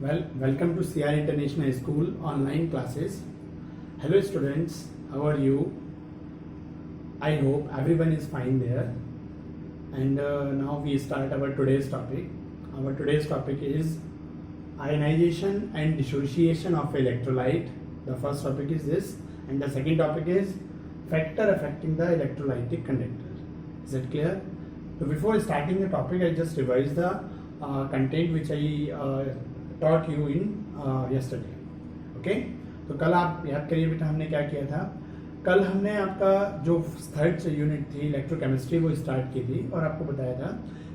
Welcome to CR International School online classes. Hello students, how are you? I hope everyone is fine there. And now we start our today's topic. Our today's topic is ionization and dissociation of electrolyte. The first topic is this, and the second topic is factor affecting the electrolytic conductor. Is it clear? So before starting the topic, I just revised the content which I taught you in yesterday. Okay? तो कल आप याद करिए बेटा हमने क्या किया था. कल हमने आपका जो थर्ड यूनिट थी इलेक्ट्रोकेमिस्ट्री वो स्टार्ट की थी और आपको बताया था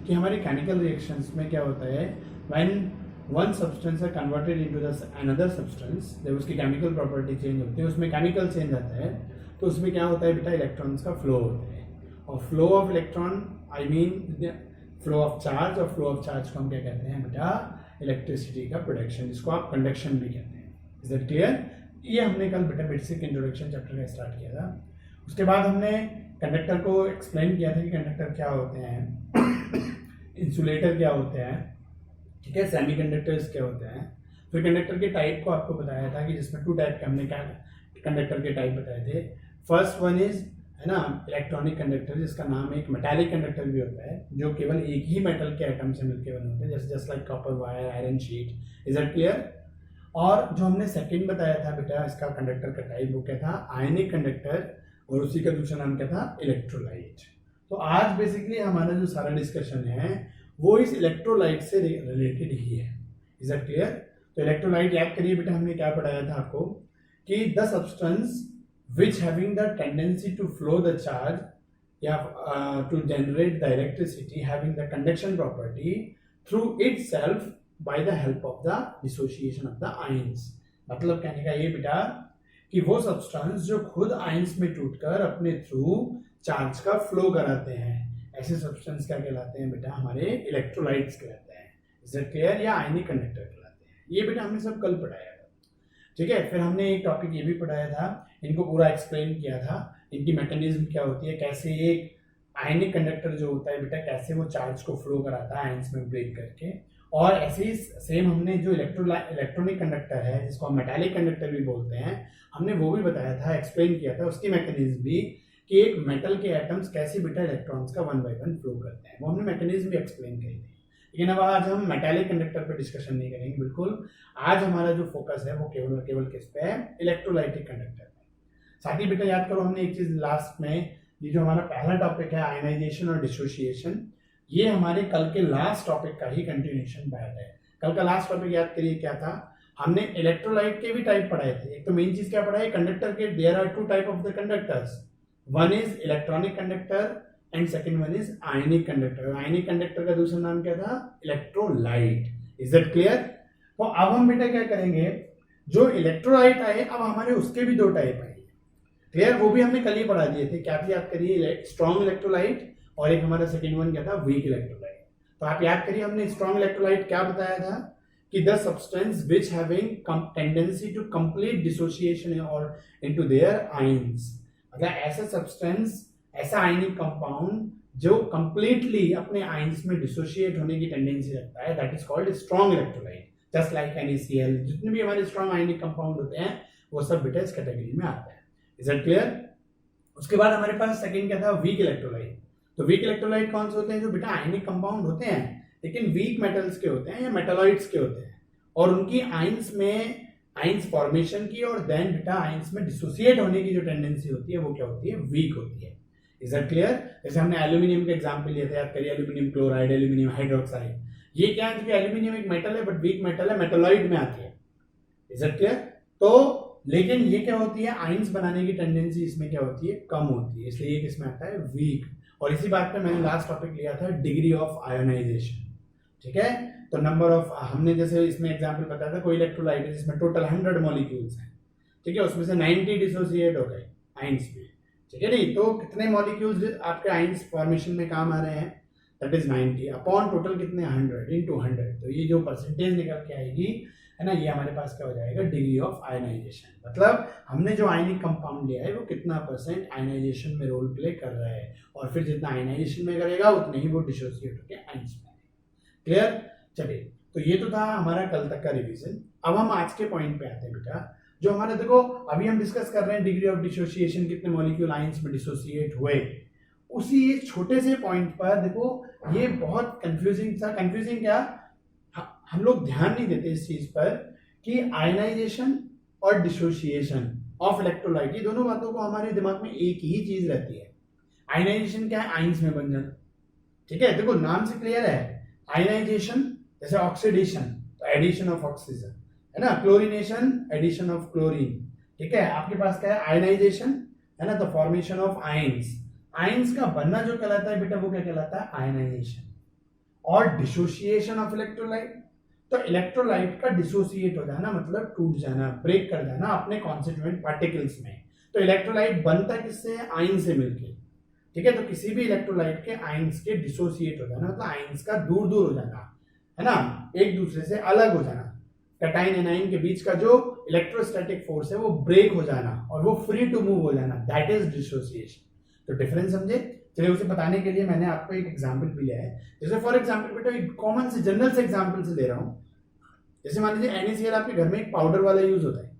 कि हमारे केमिकल रिएक्शंस में क्या होता है व्हेन वन सब्सटेंस है converted into the another substance, जब उसकी केमिकल प्रॉपर्टी चेंज होती है उसमें केमिकल चेंज आता है तो उसमें क्या होता है बेटा इलेक्ट्रॉन्स का फ्लो होता है. और flow of electron I mean flow of charge, और फ्लो ऑफ चार्ज को हम क्या कहते हैं बेटा इलेक्ट्रिसिटी का प्रोडक्शन, जिसको आप कंडक्शन भी कहते हैं. Is that clear? ये हमने कल बेटा बेसिक इंट्रोडक्शन चैप्टर का स्टार्ट किया था. उसके बाद हमने कंडक्टर को एक्सप्लेन किया था कि कंडक्टर क्या होते हैं, इंसुलेटर क्या होते हैं, ठीक है, सेमीकंडक्टर्स क्या होते हैं. फिर कंडक्टर के टाइप को आपको बताया था कि जिसमें टू टाइप के हमने क्या कंडक्टर के टाइप बताए थे. फर्स्ट वन इज है ना इलेक्ट्रॉनिक कंडक्टर, जिसका नाम एक मेटालिक कंडक्टर भी होता है जो केवल एक ही मेटल के एटम से मिलकर बने होते हैं, जैसे just like copper wire, iron sheet. Is that clear? और जो हमने सेकंड बताया था बेटा इसका कंडक्टर का टाइप वो क्या था, आयनिक कंडक्टर, और उसी का दूसरा नाम क्या था, इलेक्ट्रोलाइट. तो आज बेसिकली हमारा जो सारा डिस्कशन है वो इस इलेक्ट्रोलाइट से रिलेटेड ही है. Is that clear? तो इलेक्ट्रोलाइट याद करिए बेटा हमने क्या पढ़ाया था आपको कि the substance which having the tendency to flow the charge to generate the electricity having the conduction property through itself by the help of the dissociation of the ions. मतलब कहने का ये बेटा कि वो सब्सटेंस जो खुद आयंस में टूटकर अपने थ्रू चार्ज का फ्लो कराते हैं, ऐसे सब्सटेंस क्या कहलाते हैं बेटा, हमारे इलेक्ट्रोलाइट्स कहलाते हैं. Is that clear? या आयनिक कंडक्टर कहलाते हैं. ये बेटा हमने सब कल पढ़ाया था. ठीक है. फिर हमने एक टॉपिक ये भी पढ़ाया था, इनको पूरा एक्सप्लेन किया था, इनकी मैकेनिज्म क्या होती है, कैसे एक आयनिक कंडक्टर जो होता है बेटा कैसे वो चार्ज को फ्लो कराता है आयंस में ब्रेक करके. और ऐसे ही सेम हमने जो इलेक्ट्रॉनिक कंडक्टर है जिसको हम मेटालिक कंडक्टर भी बोलते हैं, हमने वो भी बताया था, एक्सप्लेन किया था उसकी मैकेनिज्म भी कि एक मेटल के एटम्स कैसे बेटा इलेक्ट्रॉन्स का वन बाय वन फ्लो करते हैं, वो हमने मैकेनिज्म भी एक्सप्लेन करी थी. लेकिन अब आज हम मेटालिक कंडक्टर पर डिस्कशन नहीं करेंगे. बिल्कुल आज हमारा जो फोकस है वो केवल केवल किस पे है, इलेक्ट्रोलाइटिक कंडक्टर. साथ ही बेटा याद करो हमने एक चीज लास्ट में, ये जो हमारा पहला टॉपिक है आयनाइजेशन और डिसोसिएशन, ये हमारे कल के लास्ट टॉपिक का ही कंटिन्यूएशन पार्ट है. कल का लास्ट टॉपिक याद करिए क्या था, हमने इलेक्ट्रोलाइट के भी टाइप पढ़ाए थे. एक तो मेन चीज क्या पढ़ा है, कंडक्टर के there are two type of the conductors, one is electronic conductor and second one is ionic conductor. Ionic conductor का दूसरा नाम क्या था, इलेक्ट्रोलाइट. Is that clear? तो अब हम बेटा क्या करेंगे, जो इलेक्ट्रोलाइट आए अब हमारे उसके भी दो टाइप आए. क्लियर? वो भी हमने कल ही पढ़ा दिए थे. क्या भी याद करिए, स्ट्रॉन्ग इलेक्ट्रोलाइट और एक हमारा सेकंड वन क्या था, वीक इलेक्ट्रोलाइट. तो आप याद करिए हमने स्ट्रॉन्ग इलेक्ट्रोलाइट क्या बताया था कि the substance which having tendency to complete dissociation और इनटू देयर आयंस. मतलब ऐसा सब्सटेंस, ऐसा आयनिक कंपाउंड जो कंप्लीटली अपने आयंस में डिसोशिएट होने की टेंडेंसी रखता है, that is called strong electrolyte. Just like NaCl, जितने भी हमारे स्ट्रॉन्ग आयनिक कंपाउंड होते हैं वो सब बेटा इस कैटेगरी में आते हैं. Is that clear? उसके बाद हमारे पास सेकंड क्या था, वीक इलेक्ट्रोलाइट. तो वीक इलेक्ट्रोलाइट कौन से होते हैं, जो बेटा आयनिक कंपाउंड होते हैं लेकिन वीक मेटल्स के होते हैं या मेटालॉइड्स के होते हैं, और उनकी आयंस में आयंस फॉर्मेशन की और देन बेटा आयंस में डिसोसिएट होने की जो टेंडेंसी होती है वो क्या होती है, वीक होती है. Is that clear? जैसे हमने एल्यूमिनियम का एग्जांपल लिया था, याद करिए एल्यूमिनियम क्लोराइड, एल्यूमिनियम हाइड्रोक्साइड. ये क्या है, क्योंकि एल्यूमिनियम एक मेटल है बट वीक मेटल है, मेटालॉइड में आती है. Is that clear? तो लेकिन ये क्या होती है, आयंस बनाने की टेंडेंसी इसमें क्या होती है, कम होती है, इसलिए ये किसमें आता है, वीक. और इसी बात पे मैंने लास्ट टॉपिक लिया था, डिग्री ऑफ आयोनाइजेशन. ठीक है? तो नंबर ऑफ, हमने जैसे इसमें एग्जांपल बताया था, कोई इलेक्ट्रोलाइट है जिसमें टोटल 100 मॉलिक्यूल्स हैं, ठीक है, उसमें से 90 डिसोसिएट हो गए आयंस में. ठीक है नहीं? तो कितने मॉलिक्यूल्स आपके आयंस फॉर्मेशन में काम आ रहे हैं, दैट इज 90 अपॉन टोटल कितने, 100 into 100. तो ये जो परसेंटेज निकल के आएगी है ना, ये हमारे पास क्या हो जाएगा, डिग्री ऑफ आयनाइजेशन. मतलब हमने जो आयनिक कंपाउंड लिया है वो कितना परसेंट आयनाइजेशन में रोल प्ले कर रहा है, और फिर जितना आयनाइजेशन में करेगा उतने ही वो डिसोसिएट होकर आयंस में. क्लियर? चलिए तो ये तो था हमारा कल तक का रिवीजन। अब हम आज के पॉइंट पे आते हैं बेटा। जो हमारे देखो अभी हम डिस्कस कर रहे हैं डिग्री ऑफ डिसोसिएशन, कितने मॉलिक्यूल आइंस में डिसोसिएट हुए। उसी एक छोटे से पॉइंट पर देखो ये बहुत कंफ्यूजिंग था। कंफ्यूजिंग क्या, हम लोग ध्यान नहीं देते इस चीज पर कि आयनाइजेशन और डिसोसिएशन ऑफ इलेक्ट्रोलाइट, ये दोनों बातों को हमारे दिमाग में एक ही चीज रहती है। आयनाइजेशन क्या है, आइंस में बन जाना, ठीक है। देखो नाम से क्लियर है, आयनाइजेशन जैसे ऑक्सीडेशन तो एडिशन ऑफ ऑक्सीजन है ना, क्लोरीनेशन एडिशन ऑफ क्लोरीन, ठीक है। आपके पास क्या है, आयनाइजेशन है ना, तो फॉर्मेशन ऑफ आइंस। आइंस का बनना जो कहलाता है बेटा वो क्या कहलाता है, आयनाइजेशन। और डिसोसिएशन ऑफ इलेक्ट्रोलाइट, तो इलेक्ट्रोलाइट का डिसोसिएट हो जाना मतलब टूट जाना, ब्रेक कर जाना अपने कॉन्स्टिट्यूएंट पार्टिकल्स में। तो इलेक्ट्रोलाइट बनता किससे है, आयन से मिलके, ठीक है। तो किसी भी इलेक्ट्रोलाइट के आयंस के डिसोसिएट हो जाना मतलब आयंस का दूर दूर हो जाना है ना, एक दूसरे से अलग हो जाना। कैटाइन एनाइन के बीच का जो इलेक्ट्रोस्टैटिक फोर्स है वो ब्रेक हो जाना और वो फ्री टू मूव हो जाना, दैट इज डिसोसिएशन। तो डिफरेंस समझे। चलिए उसे बताने के लिए मैंने आपको एक एग्जांपल भी लिया है। जैसे फॉर एग्जांपल बेटा एक कॉमन से जनरल से एग्जांपल से ले रहा हूं। जैसे मान लीजिए NaCl आपके घर में एक पाउडर वाला यूज होता है,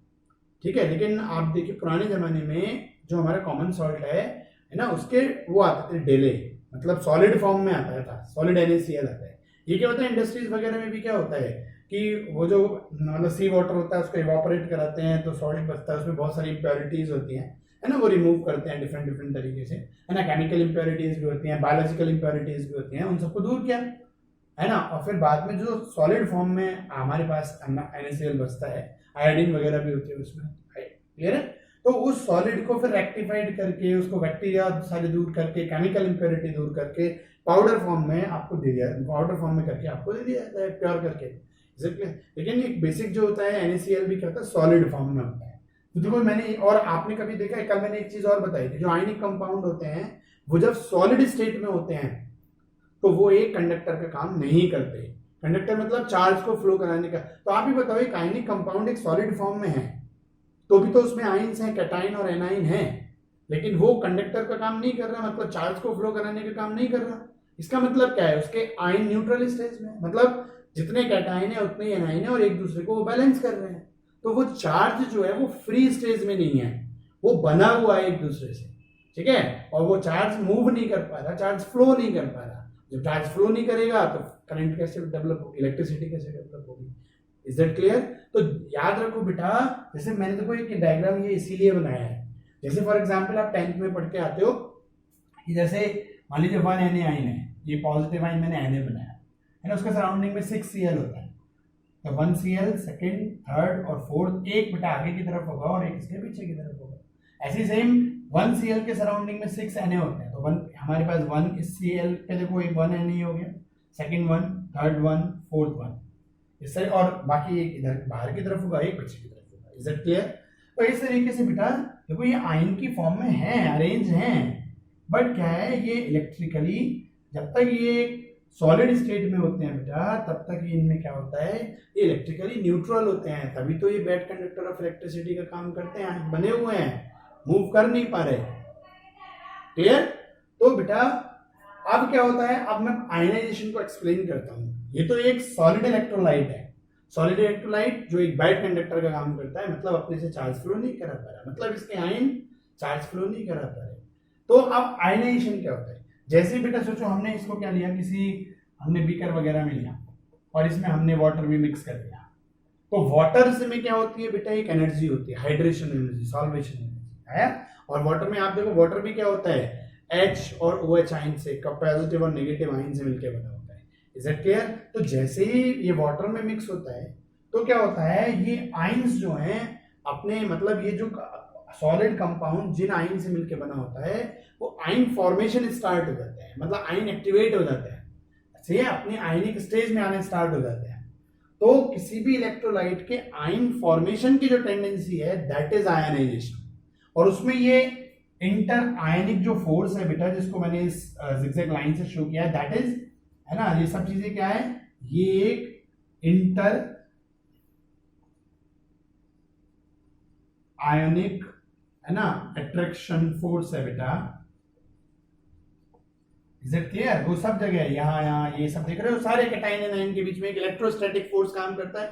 ठीक है। लेकिन आप देखिए पुराने जमाने में जो हमारा कॉमन सॉल्ट है ना, उसके वो आते थे डेले, मतलब सॉलिड फॉर्म में आता था, सॉलिड NaCl आता है। ये क्या होता है इंडस्ट्रीज वगैरह में भी क्या होता है कि वो जो मतलब सी वाटर होता है उसको इवापोरेट कराते हैं तो सॉलिड बचता है, उसमें बहुत सारी इम्प्योरिटीज होती हैं है ना, वो रिमूव करते हैं डिफरेंट डिफरेंट तरीके से है ना। केमिकल इम्प्योरिटीज भी होती हैं, बायोलॉजिकल इम्प्योरिटीज भी होती हैं, उन सबको दूर किया है ना। और फिर बाद में जो सॉलिड फॉर्म में हमारे पास NaCl बचता है, आयोडीन वगैरह भी होती है उसमें, क्लियर है। तो उस सॉलिड को फिर रेक्टिफाइड करके उसको बैक्टीरिया सारे दूर करके केमिकल इंप्योरिटी दूर करके पाउडर फॉर्म में आपको दे दिया, पाउडर फॉर्म में करके आपको दे दिया जाता है प्योर करके। लेकिन एक बेसिक जो होता है NaCl भी क्या होता है, सॉलिड फॉर्म में होता है। तो देखो मैंने और आपने कभी देखा है, कल मैंने एक चीज और बताई थी, जो आयनिक कंपाउंड होते हैं वो जब सॉलिड स्टेट में होते हैं तो वो एक कंडक्टर का काम नहीं करते। कंडक्टर मतलब चार्ज को फ्लो कराने का। तो आप ही बताओ एक आयनिक कंपाउंड एक सॉलिड फॉर्म में है तो भी तो उसमें आइंस हैं, कैटाइन और एनाइन है, लेकिन वो कंडक्टर का काम नहीं कर रहा, मतलब चार्ज को फ्लो कराने का काम नहीं कर रहा। इसका मतलब क्या है, उसके आयन न्यूट्रल स्टेज में, मतलब जितने कैटाइन है उतने एनाइन है और एक दूसरे को वो बैलेंस कर रहे हैं। तो वो चार्ज जो है वो फ्री स्टेज में नहीं है, वो बना हुआ है एक दूसरे से, ठीक है। और वो चार्ज मूव नहीं कर पा रहा, चार्ज फ्लो नहीं कर पा रहा। जब चार्ज फ्लो नहीं करेगा तो करंट कैसे डेवलप होगी, इलेक्ट्रिसिटी कैसे डेवलप होगी। Is that clear. तो याद रखो बेटा, जैसे मैंने देखो एक डायग्राम ये इसीलिए बनाया है, जैसे फॉर एग्जांपल आप 10th में पढ़ के आते हो कि जैसे मान लीजिए 1 Na आइन है, ये पॉजिटिव आइन मैंने Na बनाया है ना, उसके सराउंडिंग में 6 Cl होता है। तो 1 Cl सेकंड, थर्ड और फोर्थ, एक बेटा आगे की तरफ होगा और एक इसके पीछे की तरफ होगा। ऐसे सेम 1 Cl के सराउंडिंग में 6 Na होते हैं, तो हमारे पास 1 इस Cl पे देखो एक 1 Na हो गया, सेकंड 1, थर्ड 1, फोर्थ 1, इससे, और बाकी एक इधर बाहर की तरफ होगा, एक पीछे की तरफ होगा। Is that clear. तो इस तरीके से बेटा देखो ये आयन की फॉर्म में है, अरेंज हैं, बट क्या है ये इलेक्ट्रिकली जब तक ये सॉलिड स्टेट में होते हैं बेटा तब तक ये इनमें क्या होता है, ये इलेक्ट्रिकली न्यूट्रल होते हैं, तभी तो ये बैड कंडक्टर ऑफ इलेक्ट्रिसिटी का काम करते हैं, बने हुए हैं, मूव कर नहीं पा रहे। क्लियर। तो बेटा अब क्या होता है, अब मैं आयनाइजेशन को एक्सप्लेन करता हूं। ये तो एक सॉलिड इलेक्ट्रोलाइट है, सॉलिड इलेक्ट्रोलाइट जो एक बैड कंडक्टर का काम करता है, मतलब अपने से चार्ज फ्लो नहीं करा पा रहा, मतलब इसके आयन चार्ज फ्लो नहीं करा पा रहे। तो अब आयनाइजेशन क्या होता है, जैसे बेटा सोचो हमने इसको क्या लिया, हमने बीकर वगैरह में लिया और इसमें हमने वाटर भी मिक्स कर दिया। तो वाटर से में क्या होती है बेटा, एक एनर्जी होती है, हाइड्रेशन एनर्जी, सॉल्वेशन एनर्जी है। और वाटर में आप देखो वाटर भी क्या होता है, H और OH आयन से, पॉजिटिव और नेगेटिव आयन से मिलकर बना होता है। Is it clear. तो जैसे ही ये वाटर में मिक्स होता है तो क्या होता है, ये आयंस जो हैं अपने, मतलब ये जो सॉलिड कंपाउंड जिन आयन से मिलकर बना होता है वो आयन फॉर्मेशन स्टार्ट हो जाता है, मतलब आयन एक्टिवेट हो जाता है, से अपने आयनिक स्टेज में आने स्टार्ट हो जाते हैं। तो किसी भी इलेक्ट्रोलाइट के आयन फॉर्मेशन की जो टेंडेंसी है दैट इज आयनाइजेशन। और उसमें ये इंटर आयनिक जो फोर्स है बेटा, जिसको मैंने इस जिगजैग लाइन से शो किया है, दैट इज, है ना, ये सब चीजें क्या है, ये एक इंटर आयनिक है ना अट्रैक्शन फोर्स है बेटा, इज इट क्लियर? वो सब जगह है, यहाँ यहाँ ये सब देख रहे हो, सारे कैटायन एंड आयन के बीच में एक इलेक्ट्रोस्टैटिक फोर्स काम करता है।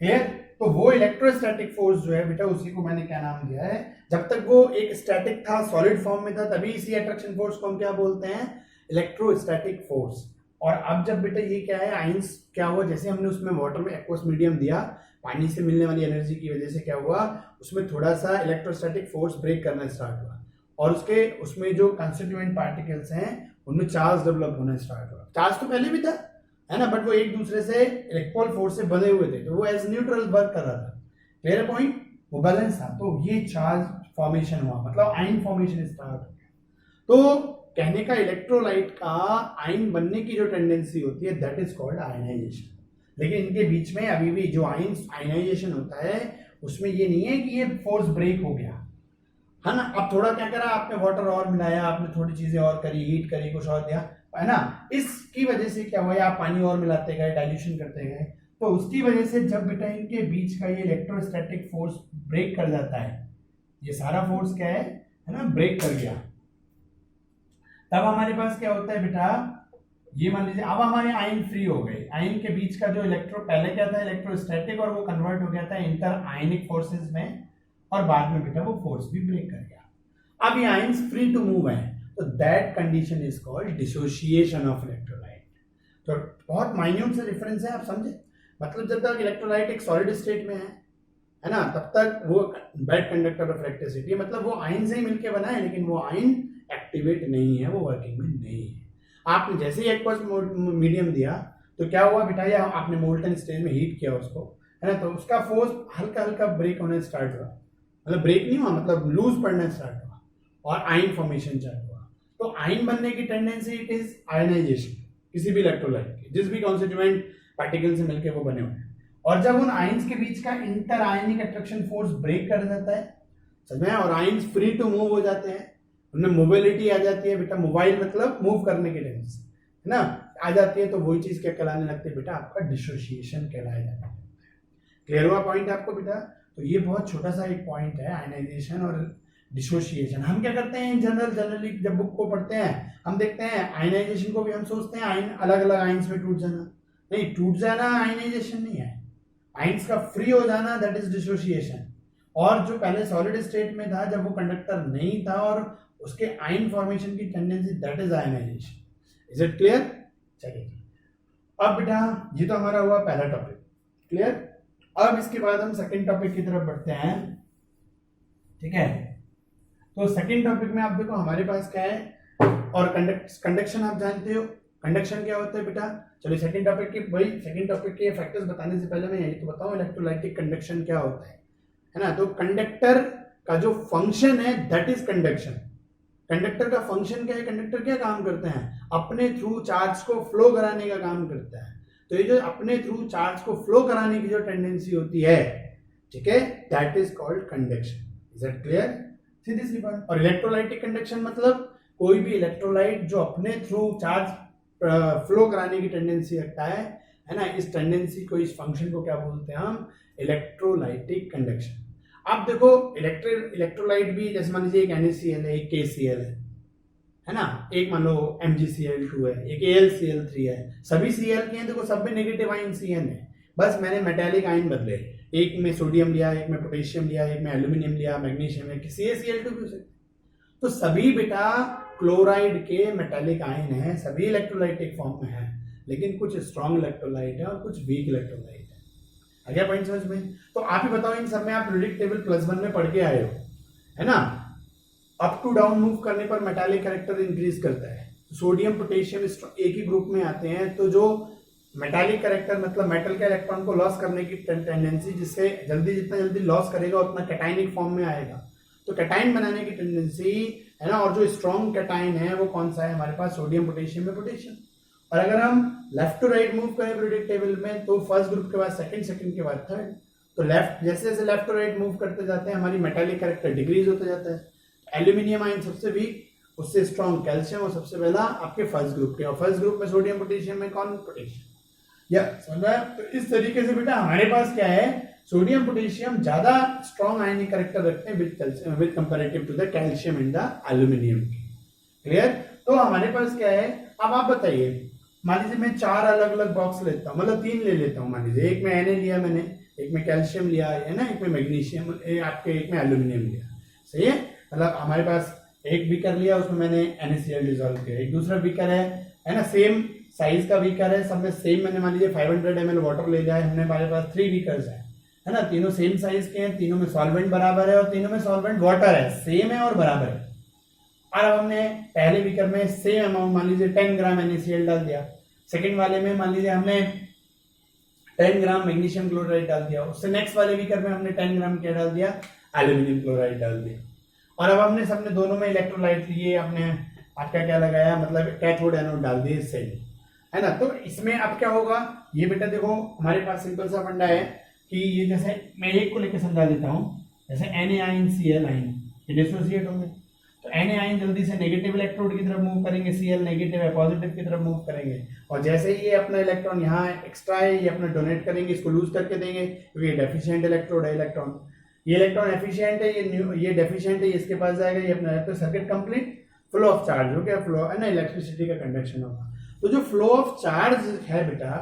क्लियर? तो वो इलेक्ट्रोस्टैटिक फोर्स जो है बेटा, उसी को मैंने क्या नाम दिया है, जब तक वो एक स्टैटिक था, सॉलिड फॉर्म में था, तभी इसी अट्रैक्शन फोर्स को हम क्या बोलते हैं, इलेक्ट्रोस्टैटिक फोर्स। और अब जब बेटा ये क्या है, आयंस क्या हुआ, जैसे हमने उसमें वाटर में एक्वस मीडियम दिया, पानी से मिलने वाली एनर्जी की वजह से क्या हुआ, उसमें थोड़ा सा इलेक्ट्रोस्टैटिक फोर्स ब्रेक करना स्टार्ट हुआ, और उसमें जो कंस्टिट्यूएंट पार्टिकल्स हैं उनमें चार्ज डेवलप होना स्टार्ट हुआ। चार्ज तो पहले भी था, है ना, बट वो एक दूसरे से इलेक्ट्रॉन फोर्स से बंधे हुए थे, तो वो एज न्यूट्रल वर्क कर रहा था। Clear point? वो बैलेंस था, तो ये चार्ज फॉर्मेशन हुआ, मतलब आयन फॉर्मेशन स्टार्ट हो गया। तो कहने का इलेक्ट्रोलाइट का आयन बनने की जो टेंडेंसी होती है, दैट इज कॉल्ड आयनाइजेशन। लेकिन इनके बीच में अभी भी जो आयनाइजेशन होता है, उसमें ये नहीं है कि ये फोर्स ब्रेक हो गया, है ना। अब थोड़ा क्या करा आपने, वाटर और मिलाया, आपने थोड़ी चीजें और करी, हीट करी, कुछ और दिया, है ना, इसकी वजह से क्या हुआ, आप पानी और मिलाते गए, डाइल्यूशन करते गए, तो उसकी वजह से जब बेटा इनके बीच का ये इलेक्ट्रोस्टैटिक फोर्स ब्रेक कर जाता है, ये सारा फोर्स क्या है ना, ब्रेक कर गया, तब हमारे पास क्या होता है बेटा, ये मान लीजिए अब हमारे आयन फ्री हो गए, आयन के बीच का जो पहले क्या था, इलेक्ट्रोस्टैटिक, और वो कन्वर्ट हो गया था इंटर आयनिक फोर्सेस में, और बाद में बेटा वो फोर्स भी ब्रेक कर गया। अब ये आयंस फ्री टू मूव है, तो that condition is called dissociation of electrolyte. तो बहुत माइन्यूट सा डिफरेंस है, आप समझे, मतलब जब तक इलेक्ट्रोलाइट एक सॉलिड स्टेट में है ना, तब तक वो बैड कंडक्टर ऑफ इलेक्ट्रिसिटी, मतलब वो आयन से ही मिलकर बना है, लेकिन वो आयन एक्टिवेट नहीं है, वो वर्किंग में नहीं है। आपने जैसे ही एक्वस मीडियम दिया, तो क्या हुआ बेटा, या आपने मोल्टन स्टेज में हीट किया उसको, है ना, तो उसका फोर्स हल्का हल्का ब्रेक होना स्टार्ट हुआ, मतलब ब्रेक नहीं हुआ, मतलब लूज पड़ना स्टार्ट हुआ, और आयन फॉर्मेशन चालू हुआ। तो आयन बनने की टेंडेंसी इट इज आयनाइजेशन, किसी भी इलेक्ट्रोलाइट के जिस भी कॉन्स्टिट्यूएंट पार्टिकल से मिलकर वो बने हुए हैं। और जब उन आयंस के बीच का इंटर आयनिक अट्रैक्शन फोर्स ब्रेक कर जाता है, समझ में, और आयंस फ्री टू मूव हो जाते हैं, उनमें मोबिलिटी आ जाती है बेटा, मोबाइल मतलब मूव करने की टेंडेंसी, है ना, आ जाती है, तो वही चीज क्या कहलाने लगती है बेटा, आपका डिसोसिएशन कहलाया जाता है। क्लियर हुआ पॉइंट आपको बेटा? तो ये बहुत छोटा सा एक पॉइंट है, आयनाइजेशन और डिसोसिएशन। हम क्या करते हैं जनरली जब बुक को पढ़ते हैं, हम देखते हैं आयनाइजेशन को भी हम सोचते हैं आयन अलग अलग आयंस में टूट जाना, नहीं, टूट जाना आयनाइजेशन नहीं है, आयंस का फ्री हो जाना दैट इज डिसोसिएशन। और जो पहले सॉलिड स्टेट में था, जब वो कंडक्टर नहीं था और उसके आयन फॉर्मेशन की tendency, that is ionization. Is it clear? चलिए, अब बेटा ये तो हमारा हुआ पहला टॉपिक, क्लियर। अब इसके बाद हम सेकंड टॉपिक की तरफ बढ़ते हैं, ठीक है। तो सेकंड टॉपिक में आप देखो हमारे पास क्या है, और कंडक्शन आप जानते हो, कंडक्शन क्या होता है बेटा। चलिए सेकंड टॉपिक के सेकंड टॉपिक के फैक्टर्स बताने से पहले मैं यही तो बताऊं, इलेक्ट्रोलाइटिक कंडक्शन क्या होता है ना। तो कंडक्टर का जो फंक्शन है दैट इज कंडक्शन। कंडक्टर का फंक्शन क्या है, कंडक्टर क्या काम करते हैं, अपने थ्रू चार्ज को फ्लो कराने का काम करता है। तो ये जो अपने थ्रू चार्ज को फ्लो कराने की जो टेंडेंसी होती है, ठीक है, that is called conduction. Is it clear? सीधी सी बात। और इलेक्ट्रोलाइटिक कंडक्शन मतलब कोई भी इलेक्ट्रोलाइट जो अपने थ्रू चार्ज फ्लो कराने की टेंडेंसी रखता है ना, इस टेंडेंसी को, इस फंक्शन को क्या बोलते हैं हम, इलेक्ट्रोलाइटिक कंडक्शन। अब देखो इलेक्ट्रोलाइट भी, जैसे मान लीजिए एक NaCl है, एक KCl है ना, एक मान लो MgCl2 है, एक AlCl3 है, सभी Cl के हैं, देखो सब में नेगेटिव आयन CN है, बस मैंने मेटेलिक आयन बदले, एक में सोडियम लिया, एक में पोटेशियम लिया, एक में एल्यूमिनियम लिया, मैग्नीशियम है, CaCl2 भी हो सकता है। तो सभी बेटा क्लोराइड के मेटेलिक आयन है, सभी इलेक्ट्रोलाइटिक फॉर्म में है, लेकिन कुछ स्ट्रॉन्ग इलेक्ट्रोलाइट है और कुछ वीक इलेक्ट्रोलाइट है। आ गया पॉइंट समझ में? तो आप ही बताओ, इन सब में आप पीरियोडिक टेबल +1 में पढ़ के आए हो, है ना। अप टू डाउन मूव करने पर मेटालिक कैरेक्टर इंक्रीज करता है, सोडियम पोटेशियम एक ही ग्रुप में आते हैं, तो जो मेटालिक कैरेक्टर मतलब मेटल के इलेक्ट्रॉन को लॉस करने की टेंडेंसी, जिससे जितना जल्दी लॉस करेगा उतना कैटाइनिक फॉर्म में आएगा, तो कैटाइन बनाने की टेंडेंसी है ना। और जो स्ट्रॉन्ग कैटाइन है वो कौन सा है हमारे पास, सोडियम पोटेशियम में पोटेशियम। और अगर हम लेफ्ट टू राइट मूव करें पीरियोडिक टेबल में, तो फर्स्ट ग्रुप के बाद सेकंड, सेकंड के बाद थर्ड, तो लेफ्ट जैसे जैसे लेफ्ट टू राइट मूव करते जाते हैं, हमारी मेटालिक कैरेक्टर डिक्रीज होता जाता है। एल्यूमिनियम आयन सबसे वीक, उससे स्ट्रॉन्ग कैल्शियम, और सबसे पहला आपके फर्स्ट ग्रुप के, और फर्स्ट ग्रुप में सोडियम पोटेशियम में कौन, पोटेशियम। या समझ रहा है? तो इस तरीके से बेटा हमारे पास क्या है, सोडियम पोटेशियम ज्यादा स्ट्रॉन्ग आयनिक कैरेक्टर रखते हैं with comparative to the calcium and the aluminium. Clear? तो हमारे पास क्या है, अब आप बताइए, मान लीजिए मैं 4 अलग अलग बॉक्स लेता हूँ, मतलब 3 ले लेता हूँ। मान लीजिए एक में Na लिया मैंने, एक में कैल्शियम लिया है ना, एक में मैग्नीशियम, आपके एक में एल्यूमिनियम लिया, सही है। मतलब हमारे पास एक बीकर लिया, उसमें मैंने NaCl डिजोल्व किया। एक दूसरा बीकर है ना, सेम साइज का बीकर है, सब में सेम, मैंने मान लीजिए 500 ml वाटर ले लिया है हमने। हमारे पास 3 बीकर्स है ना, तीनों सेम साइज के हैं, तीनों में सॉल्वेंट बराबर है और तीनों में सॉल्वेंट वाटर है, सेम है और बराबर है। और अब हमने पहले बीकर में सेम अमाउंट, मान लीजिए 10 ग्राम NaCl डाल दिया, सेकंड वाले में मान लीजिए हमने 10 ग्राम मैग्नीशियम क्लोराइड डाल दिया, उससे नेक्स्ट वाले बीकर में हमने 10 ग्राम क्या डाल दिया, एल्यूमिनियम क्लोराइड डाल दिया। और अब हमने सबने दोनों में इलेक्ट्रोलाइट लिए, अपने आपका क्या लगाया, मतलब कैथोड एनोड डाल दिए, सेम है ना। तो इसमें अब क्या होगा, ये बेटा देखो हमारे पास सिंपल सा फंडा है कि ये जैसे मैं एक को लेकर समझा देता हूँ, जैसे NaCl आयन ये डिसोसिएट होंगे, तो Na आयन जल्दी से नेगेटिव इलेक्ट्रोड की तरफ मूव करेंगे, Cl नेगेटिव है, पॉजिटिव की तरफ मूव करेंगे, और जैसे ही ये अपना इलेक्ट्रॉन यहाँ एक्स्ट्रा है ये अपना डोनेट करेंगे, इसको लूज करके देंगे, क्योंकि ये डेफिशिएंट इलेक्ट्रोड है इलेक्ट्रॉन, ये इलेक्ट्रॉन एफिशिएंट है, ये डेफिशिएंट है, ये इसके पास जाएगा, ये अपना तो circuit complete, flow of charge हो गया, फ्लो है ना, इलेक्ट्रिसिटी का कंडक्शन होगा। तो जो फ्लो ऑफ चार्ज है बेटा,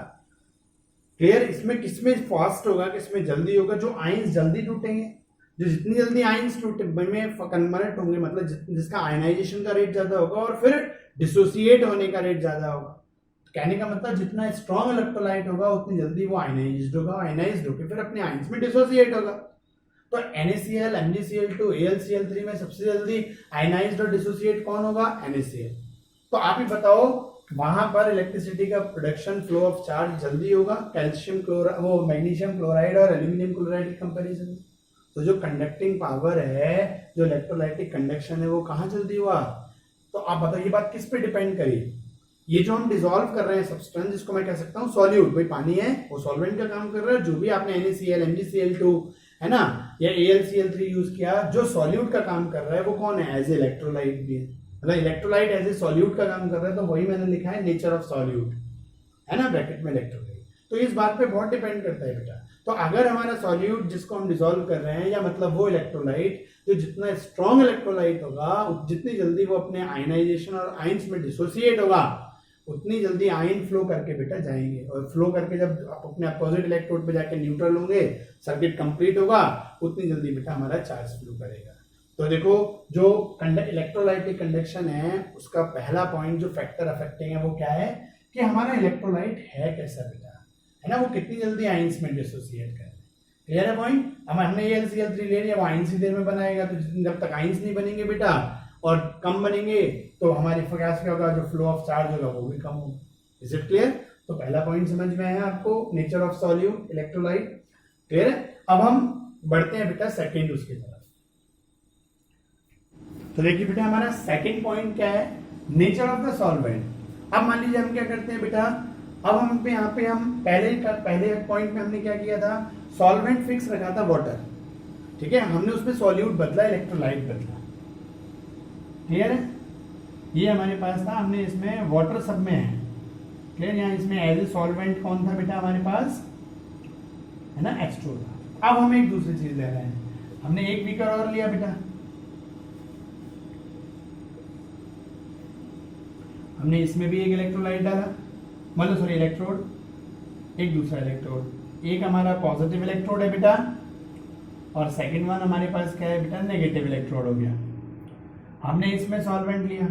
क्लियर, इसमें किसमें फास्ट होगा, किसमें जल्दी होगा, जो आयंस जल्दी टूटेंगे, जो जितनी जल्दी आयंस टूटे में कन्वर्ट होंगे, मतलब जिसका आयनाइजेशन का रेट ज्यादा होगा और फिर डिसोसिएट होने का रेट ज्यादा होगा। कहने का मतलब जितना स्ट्रॉन्ग इलेक्ट्रोलाइट होगा उतनी जल्दी वो आयनाइज्ड होगा, आयनाइज्ड होकर फिर अपने आयंस में डिसोसिएट होगा। तो NaCl, MgCl2, AlCl3 में सबसे जल्दी आयनाइज्ड और डिसोसिएट कौन होगा, NaCl। तो आप ही बताओ वहां पर इलेक्ट्रिसिटी का प्रोडक्शन, फ्लो ऑफ चार्ज जल्दी होगा कैल्शियम क्लोराइड, वो मैग्नीशियम क्लोराइड और एल्यूमिनियम क्लोराइड के कंपैरिजन में। तो जो कंडक्टिंग पावर है, जो इलेक्ट्रोलाइटिक कंडक्शन है, वो कहाँ जल्दी हुआ। तो आप बताओ ये बात किस पे डिपेंड करी, ये जो हम डिसॉल्व कर रहे हैं सब्सटेंस, जिसको मैं कह सकता हूँ सॉल्यूट, कोई पानी है वो सॉल्वेंट का काम कर रहा है, जो भी आपने NaCl, MgCl2 है ना, या AlCl3 यूज किया, जो सॉल्यूट का काम कर रहा है वो कौन है, एज ए इलेक्ट्रोलाइट भी है, मतलब इलेक्ट्रोलाइट एज ए सॉल्यूट का काम कर रहा है। तो वही मैंने लिखा है नेचर ऑफ सॉल्यूट, है ना, ब्रैकेट में इलेक्ट्रोलाइट। तो इस बात पे बहुत डिपेंड करता है बेटा। तो अगर हमारा सॉल्यूट जिसको हम डिसॉल्व कर रहे हैं, या मतलब वो इलेक्ट्रोलाइट जो जितना स्ट्रॉन्ग इलेक्ट्रोलाइट होगा, जितनी जल्दी वो अपने आयनाइजेशन और आयंस में डिसोसिएट होगा, उतनी जल्दी आयन फ्लो करके बेटा जाएंगे, और फ्लो करके जब आप अपने अपोजिट इलेक्ट्रोड पे जाके न्यूट्रल होंगे, सर्किट कंप्लीट होगा, उतनी जल्दी बेटा हमारा चार्ज फ्लो करेगा। तो देखो जो इलेक्ट्रोलाइटिक कंडक्शन है, उसका पहला पॉइंट जो फैक्टर अफेक्टिंग है वो क्या है, कि हमारा इलेक्ट्रोलाइट है कैसा बेटा, है ना, वो कितनी जल्दी आयंस में डिसोसिएट कर, क्लियर है पॉइंट। अब हमने AlCl3 ले लिया, वो आयंस ही देर में बनाएगा, तो जब तक आयंस नहीं बनेंगे बेटा और कम बनेंगे, तो हमारी गैस क्या होगा, जो फ्लो ऑफ चार्ज होगा वो भी कम होगा। Is it clear. तो पहला पॉइंट समझ में आया आपको, nature of solute, electrolyte, clear है। अब हम बढ़ते हैं बेटा सेकेंड उसकी तरफ। तो देखिए बेटा हमारा सेकेंड पॉइंट क्या है, नेचर ऑफ द सॉल्वेंट। अब मान लीजिए हम क्या करते हैं बेटा, अब हम पे यहाँ पे हम पहले पॉइंट में हमने क्या किया था, सॉल्वेंट फिक्स रखा था वाटर, ठीक है, हमने उसमें सॉल्यूट बदला, इलेक्ट्रोलाइट बदला, क्लियर है। ये हमारे पास था, हमने इसमें वाटर सब में है, क्लियर। यहाँ इसमें एज ए सॉल्वेंट कौन था बेटा हमारे पास, है ना, H2 था। अब हम एक दूसरी चीज ले रहे हैं, हमने एक बीकर और लिया बेटा, हमने इसमें भी एक इलेक्ट्रोलाइट डाला, मतलब सॉरी इलेक्ट्रोड, एक दूसरा इलेक्ट्रोड, एक हमारा पॉजिटिव इलेक्ट्रोड है बेटा, और सेकंड वन हमारे पास क्या है बेटा, नेगेटिव इलेक्ट्रोड हो गया। हमने इसमें सॉल्वेंट लिया,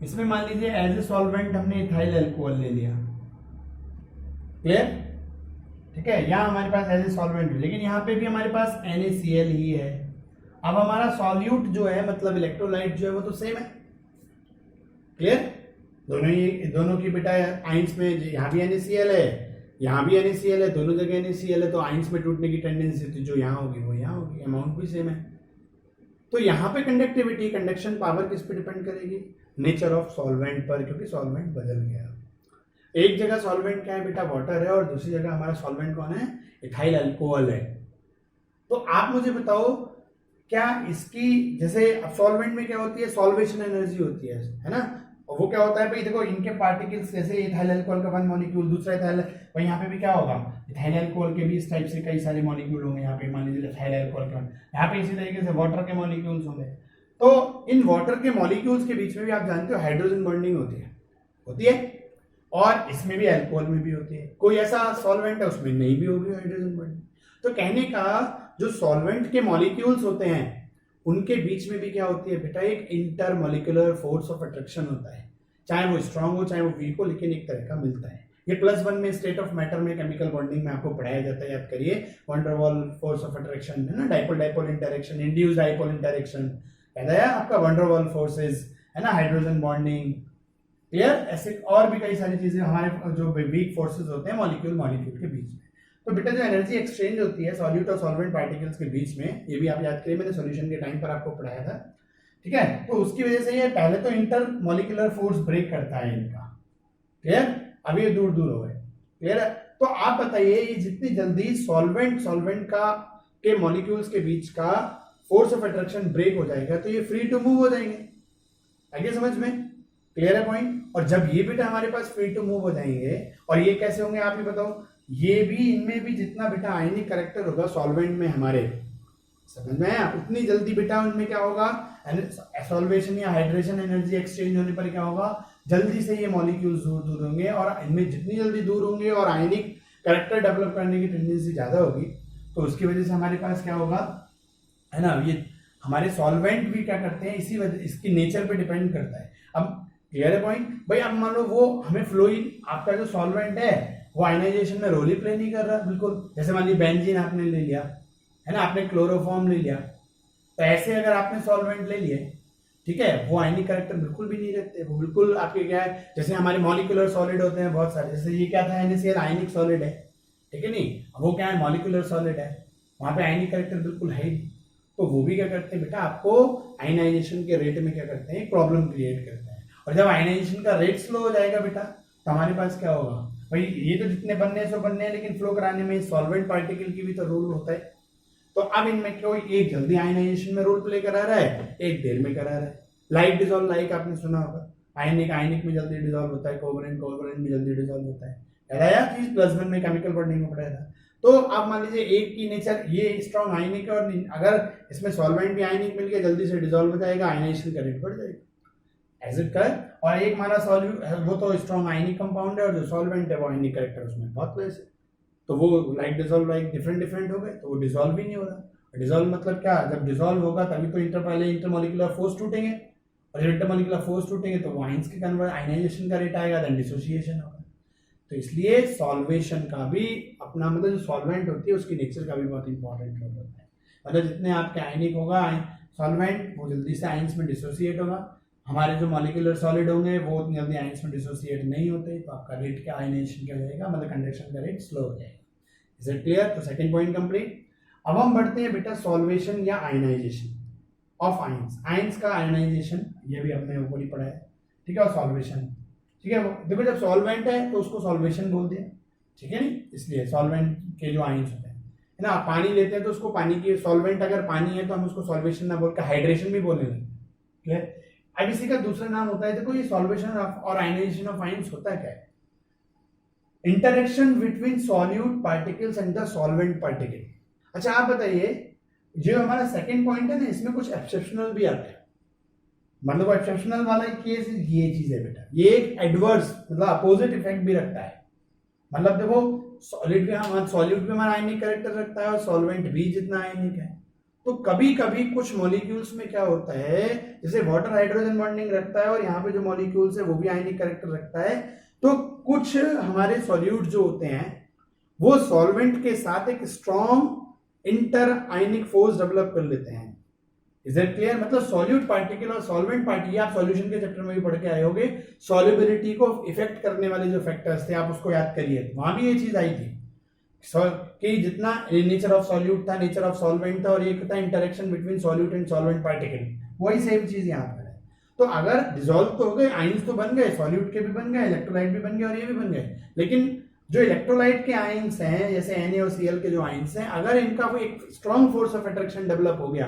इसमें मान लीजिए एज ए सॉल्वेंट हमने इथाइल अल्कोहल ले लिया, क्लियर, ठीक है। यहाँ हमारे पास एज ए सॉल्वेंट, लेकिन यहाँ पे भी हमारे पास NaCl ही है। अब हमारा सॉल्यूट जो है, मतलब इलेक्ट्रोलाइट जो है वो तो सेम है, क्लियर। दोनों की बेटा आयंस में, यहाँ भी NaCl है, यहाँ भी NaCl है, दोनों जगह NaCl है, तो आयंस में टूटने की टेंडेंसी थी, जो यहाँ होगी वो यहाँ होगी, अमाउंट भी सेम है। तो यहाँ पे कंडक्टिविटी, कंडक्शन पावर किस पे डिपेंड करेगी, नेचर ऑफ सॉल्वेंट पर, क्योंकि सॉल्वेंट बदल गया। एक जगह सॉल्वेंट क्या है बेटा, वाटर है, और दूसरी जगह हमारा सॉल्वेंट कौन है, इथाइल अल्कोहल है। तो आप मुझे बताओ क्या इसकी, जैसे अब सॉल्वेंट में क्या होती है, सॉल्वेशन एनर्जी होती है ना, और वो क्या होता है भाई, देखो इनके पार्टिकल्स, जैसे इथाइल अल्कोहल का वन मॉलिक्यूल, दूसरा इथाइल, भाई यहाँ पे भी क्या होगा, इथाइल अल्कोहल के भी इस टाइप से कई सारे मॉलिक्यूल होंगे, यहाँ पे मान लीजिए इथाइल अल्कोहल का, यहाँ पे इसी तरीके से वाटर के मॉलिक्यूल्स होंगे। तो इन वाटर के मॉलिक्यूल्स के बीच में भी आप जानते हो हाइड्रोजन बॉन्डिंग होती है, और इसमें भी अल्कोहल में भी होती है। कोई ऐसा सॉल्वेंट है उसमें नहीं भी होगी हाइड्रोजन बॉन्डिंग। तो कहने का जो सॉल्वेंट के मॉलिक्यूल्स होते हैं उनके बीच में भी क्या होती है बेटा, एक इंटरमॉलिक्यूलर फोर्स ऑफ अट्रैक्शन होता है, चाहे वो स्ट्रांग हो चाहे वो वीक हो, लेकिन एक तरह का मिलता है। ये +1 में स्टेट ऑफ मैटर में केमिकल बॉन्डिंग में आपको पढ़ाया जाता है, याद करिए। वैन डर वाल फोर्स ऑफ अट्रैक्शन है ना, dipole dipole interaction, induced dipole interaction, याद आया आपका वैन डर वाल फोर्सेस है ना, हाइड्रोजन बॉन्डिंग, क्लियर। ऐसे और भी कई सारी चीजें हमारे जो वीक फोर्सेस होते हैं मॉलिक्यूल के बीच में। तो बेटा जो एनर्जी एक्सचेंज होती है सॉल्यूट और सॉल्वेंट पार्टिकल्स के बीच में, ये भी आप याद करिए, मैंने सॉल्यूशन के टाइम पर आपको पढ़ाया था, ठीक है। तो उसकी वजह से ये पहले तो इंटर मॉलिक्यूलर फोर्स ब्रेक करता है इनका, क्लियर। अभी ये दूर दूर हो गए, क्लियर है। तो आप बताइए ये जितनी जल्दी सॉल्वेंट का के मॉलिक्यूल्स के बीच का फोर्स ऑफ अट्रैक्शन ब्रेक हो जाएगा तो ये फ्री टू मूव हो जाएंगे, आगे समझ में, क्लियर है पॉइंट। और जब ये बेटा हमारे पास फ्री टू मूव हो जाएंगे, और ये कैसे होंगे आप ही बताओ, ये भी इनमें भी जितना बेटा आयनिक कैरेक्टर होगा सॉल्वेंट में हमारे, समझ में आया, उतनी जल्दी बेटा उनमें क्या होगा, सॉल्वेशन या हाइड्रेशन एनर्जी एक्सचेंज होने पर क्या होगा, जल्दी से ये मॉलिक्यूल्स दूर दूर होंगे, और इनमें जितनी जल्दी दूर होंगे और आयनिक कैरेक्टर डेवलप करने की टेंडेंसी ज्यादा होगी, तो उसकी वजह से हमारे पास क्या होगा, है ना, ये हमारे सॉल्वेंट भी क्या करते हैं, इसी वजह इसकी नेचर पे डिपेंड करता है। अब क्लियर है पॉइंट भाई। अब मान लो वो हमें फ्लोइन, आपका जो सॉल्वेंट है वो आयनाइजेशन में रोल ही प्ले नहीं कर रहा बिल्कुल, जैसे मान लीजिए बेंजीन आपने ले लिया है ना, आपने क्लोरोफॉर्म ले लिया, तो ऐसे अगर आपने सॉल्वेंट ले लिए, ठीक है, वो आयनिक कैरेक्टर बिल्कुल भी नहीं रखते, वो बिल्कुल आपके क्या है, जैसे हमारे मॉलिक्यूलर सॉलिड होते हैं बहुत सारे, जैसे ये क्या था NaCl, आयनिक सॉलिड है, ठीक है नहीं, वो क्या है मॉलिक्यूलर सॉलिड है, वहां पे आयनिक कैरेक्टर बिल्कुल है ही। तो वो भी क्या करते हैं बेटा, आपको आयनाइजेशन के रेट में क्या करते हैं, प्रॉब्लम क्रिएट करते हैं। और जब आयनाइजेशन का रेट स्लो हो जाएगा बेटा, तो हमारे पास क्या होगा भाई, ये तो जितने बनने सो बनने हैं, लेकिन फ्लो कराने में सॉल्वेंट पार्टिकल की भी तो रोल होता है। तो अब इनमें कोई एक जल्दी आयनाइजेशन में रोल प्ले करा रहा है, एक देर में करा रहा है। लाइक डिजॉल्व, लाइक आपने सुना होगा, आयनिक में जल्दी डिजॉल्व होता है, कोवलेंट में जल्दी डिजॉल्व होता है, याद चीज +1 में केमिकल बॉन्डिंग में पढ़ाया था। तो आप मान लीजिए एक की नेचर ये स्ट्रॉन्ग आयनिक है, और अगर इसमें सॉल्वेंट भी आयनिक मिल गया जल्दी से डिजॉल्व हो जाएगा, आयनाइजेशन का रेट बढ़ जाएगा, एज इट कर। और एक माना सॉल्यूट वो तो स्ट्रॉन्ग आयनिक कंपाउंड है, और जो सॉल्वेंट है वो आयनिक कैरेक्टर उसमें बहुत लेस है, तो वो लाइक डिजॉल्व लाइक डिफरेंट हो गए, तो वो डिजॉल्व ही नहीं हो रहा। डिजॉल्व मतलब क्या, जब डिजॉल्व होगा तभी तो पहले इंटरमॉलिक्यूलर फोर्स टूटेंगे, और जब इंटरमॉलिक्यूलर फोर्स टूटेंगे तो वो आयंस के कन्वर्ट आयनाइजेशन का रेट आएगा, देन डिसोसिएशन होगा। तो इसलिए सॉल्वेशन का भी अपना मतलब जो सॉल्वेंट होती है उसकी नेचर का भी बहुत इंपॉर्टेंट रोल होता है। मतलब जितने आपके आयनिक होगा सॉल्वेंट, वो जल्दी से आयंस में डिसोसिएट होगा। हमारे जो मॉलिक्यूलर सॉलिड होंगे वो उतनी जल्दी आयंस में डिसोसिएट नहीं होते, तो आपका रेट क्या आयनाइजेशन क्या जाएगा, मतलब कंडक्शन का रेट स्लो हो जाएगा। Is it clear? तो सेकंड पॉइंट कंप्लीट। अब हम बढ़ते हैं बेटा सॉल्वेशन या आयनाइजेशन ऑफ आयंस। आयंस का आयनाइजेशन ये भी हमने ऊपर ही पढ़ा है, ठीक है, और सॉल्वेशन, ठीक है। देखो जब सॉल्वेंट है तो उसको सॉल्वेशन बोल दिया, ठीक है नहीं, इसलिए सॉल्वेंट के जो आयंस होते हैं, है ना, आप पानी लेते हैं तो उसको पानी की सॉल्वेंट अगर पानी है तो हम उसको सॉल्वेशन ना बोलकर हाइड्रेशन भी बोलने लगे, क्लियर। अब इसी का दूसरा नाम होता है, देखो ये सॉल्वेशन और आयनाइजेशन ऑफ आयंस होता क्या है, interaction between solute particles and the solvent particle. अच्छा आप बताइए, जो हमारा सेकंड पॉइंट है ना, इसमें कुछ एक्सेप्शनल भी आता है, मतलब एक्सेप्शनल वाला केस ये चीज है बेटा, ये एक एडवर्स मतलब अपोजिट इफेक्ट भी रखता है। मतलब देखो सॉलिड भी हमारा सॉल्यूट भी हमारा आयनिक कैरेक्टर रखता है, और सॉल्वेंट भी जितना आयनिक है। तो कभी कभी कुछ मॉलिक्यूल्स में क्या होता है, जैसे वाटर हाइड्रोजन बॉन्डिंग रखता है, और यहाँ पे जो मॉलिक्यूल्स है वो भी आयनिक कैरेक्टर रखता है। तो कुछ हमारे सॉल्यूट जो होते हैं वो सॉल्वेंट के साथ एक स्ट्रॉन्ग इंटर आयनिक फोर्स डेवलप कर लेते हैं। Is it clear? मतलब सॉल्यूट पार्टिकल और सॉल्वेंट पार्टिकल, आप सॉल्यूशन के चैप्टर में भी पढ़ के आए होंगे, सॉल्युबिलिटी को इफेक्ट करने वाले जो फैक्टर्स थे आप उसको याद करिए, वहां भी ये चीज आई थी कि जितना नेचर ऑफ सॉल्यूट था, नेचर ऑफ सॉल्वेंट था, और एक था interaction between solute and solvent particle, वही सेम चीज यहाँ पर है। तो अगर डिसॉल्व तो हो गए, आयंस तो बन गए, सॉल्यूट के भी बन गए, इलेक्ट्रोलाइट भी बन गए, और ये भी बन गए, लेकिन जो इलेक्ट्रोलाइट के आयंस हैं जैसे Na और Cl के जो आयंस हैं, अगर इनका वो एक strong force of attraction develop हो गया,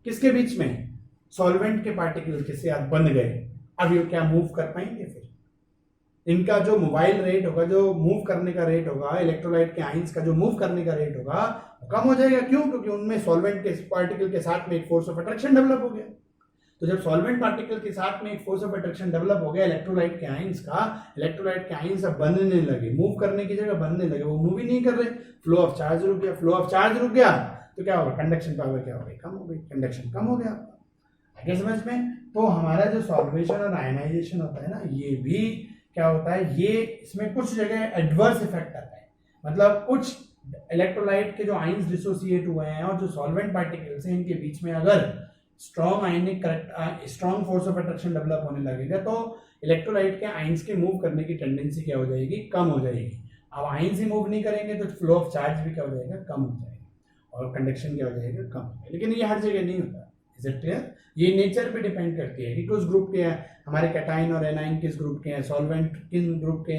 किसके बीच में, सॉल्वेंट के पार्टिकल के साथ बन गए, अब ये क्या मूव कर पाएंगे, फिर इनका जो मोबाइल रेट होगा, जो मूव करने का रेट होगा, इलेक्ट्रोलाइट के आयंस का जो मूव करने का रेट होगा वो कम हो जाएगा। क्यों? क्योंकि उनमें सॉल्वेंट के पार्टिकल के साथ में एक फोर्स ऑफ अट्रैक्शन डेवलप हो गया। तो जब सॉल्वेंट पार्टिकल के साथ में एक फोर्स ऑफ अट्रैक्शन डेवलप हो गया इलेक्ट्रोलाइट के आयंस का, इलेक्ट्रोलाइट के आयंस अब बनने लगे, मूव करने की जगह बनने लगे, वो मूव ही नहीं कर रहे, फ्लो ऑफ चार्ज रुक गया, फ्लो ऑफ चार्ज रुक गया तो क्या होगा, कंडक्शन पावर क्या हो गई, कम हो गई, कंडक्शन कम हो गया आपका। आगे समझ में? तो हमारा जो सॉल्वेशन और आयनाइजेशन होता है ना, ये भी क्या होता है, ये इसमें कुछ जगह एडवर्स इफेक्ट आता है, मतलब कुछ इलेक्ट्रोलाइट के जो आयंस डिसोसिएट हुए हैं और जो सॉल्वेंट पार्टिकल्स हैं इनके बीच में अगर strong ionic strong force of attraction develop होने लगेगा तो इलेक्ट्रोलाइट के आयंस के मूव करने की टेंडेंसी क्या हो जाएगी, कम हो जाएगी। अब आयंस ही मूव नहीं करेंगे तो फ्लो ऑफ चार्ज भी क्या हो जाएगा, कम हो जाएगा और कंडक्शन क्या हो जाएगा, कम हो जाएगा। लेकिन ये हर जगह नहीं होता, इज इट क्लियर? ये नेचर पे डिपेंड करती है कि किस ग्रुप के हैं, हमारे कैटाइन और एनाइन किस ग्रुप के हैं, सॉल्वेंट किन ग्रुप के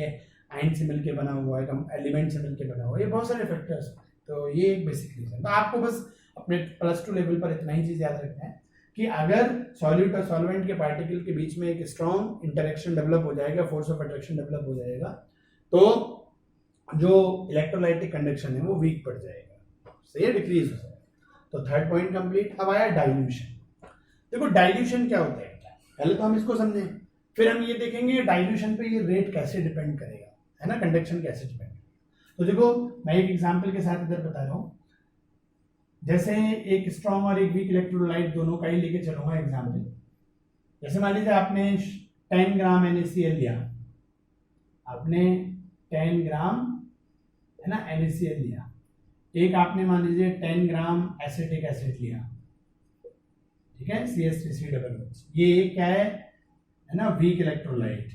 आयन से मिलके बना हुआ है, एलिमेंट से मिलके बना हुआ है, ये बहुत सारे फैक्टर्स हैं। तो ये एक बेसिक रीजन। तो आपको बस अपने +2 लेवल पर इतना ही चीज याद रखना है कि अगर सॉल्यूट और सॉल्वेंट के पार्टिकल के बीच में एक स्ट्रॉन्ग इंटरेक्शन डेवलप हो जाएगा, फोर्स ऑफ अट्रैक्शन डेवलप हो जाएगा, तो जो इलेक्ट्रोलाइटिक कंडक्शन है वो वीक पड़ जाएगा, सही डिक्रीज हो जाएगा। तो थर्ड पॉइंट कंप्लीट। अब आया डाइल्यूशन। देखो डाइल्यूशन क्या होता है, पहले तो हम इसको समझें, फिर हम ये देखेंगे डाइल्यूशन पे ये रेट कैसे डिपेंड करेगा, है ना, कंडक्शन कैसे डिपेंड करेगा। तो देखो मैं एक एग्जांपल के साथ इधर बता रहा हूँ, जैसे एक स्ट्रॉन्ग और एक वीक इलेक्ट्रोलाइट दोनों का ही लेके चलूंगा एग्जांपल। जैसे मान लीजिए आपने 10 ग्राम NaCl लिया, आपने 10 ग्राम है ना NaCl लिया, एक आपने मान लीजिए 10 ग्राम एसिटिक एसिड लिया, ठीक है, CH3COOH, ये क्या है ना, वीक इलेक्ट्रोलाइट,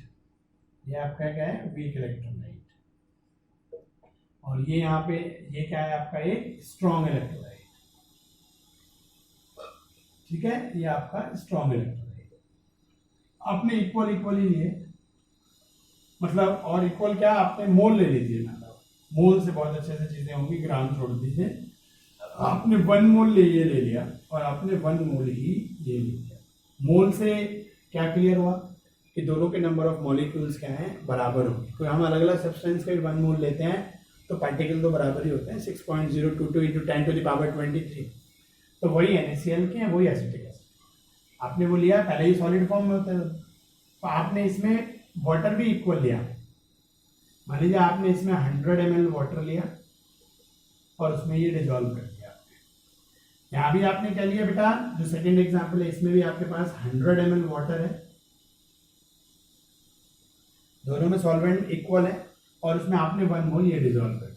ये आपका क्या है, वीक इलेक्ट्रोलाइट, और ये यहाँ पे ये क्या है आपका एक स्ट्रॉन्ग इलेक्ट्रोलाइट, ठीक है, ये आपका स्ट्रॉन्ग इलेक्ट्रोलाइट। आपने इक्वली लिए, मतलब और इक्वल क्या, आपने मोल ले लीजिए, मतलब मोल से बहुत अच्छे से चीजें होंगी, ग्राम छोड़ दीजिए, आपने 1 मोल ये ले लिया और आपने 1 मोल ही ये ले लिया। मोल से क्या क्लियर हुआ कि दोनों के नंबर ऑफ मॉलिक्यूल्स क्या हैं, बराबर होंगे। तो हम अलग अलग सब्सटेंस के 1 मोल लेते हैं तो पार्टिकल तो बराबर ही होते हैं, 6.022 × 10⁻23। तो वही NaCl के हैं, वही एसिटिक एसिड, आपने वो लिया, पहले ही सॉलिड फॉर्म में होते हैं, तो आपने इसमें वाटर भी इक्वल लिया। मान लीजिए आपने इसमें 100 ml वाटर लिया और उसमें ये डिजोल्व कर दिया आपने। यहाँ भी आपने क्या लिया बेटा, जो सेकेंड एग्जाम्पल है इसमें भी आपके पास 100 ml वाटर है, दोनों में सॉल्वेंट इक्वल है और उसमें आपने 1 मोल ये डिजोल्व कर दिया।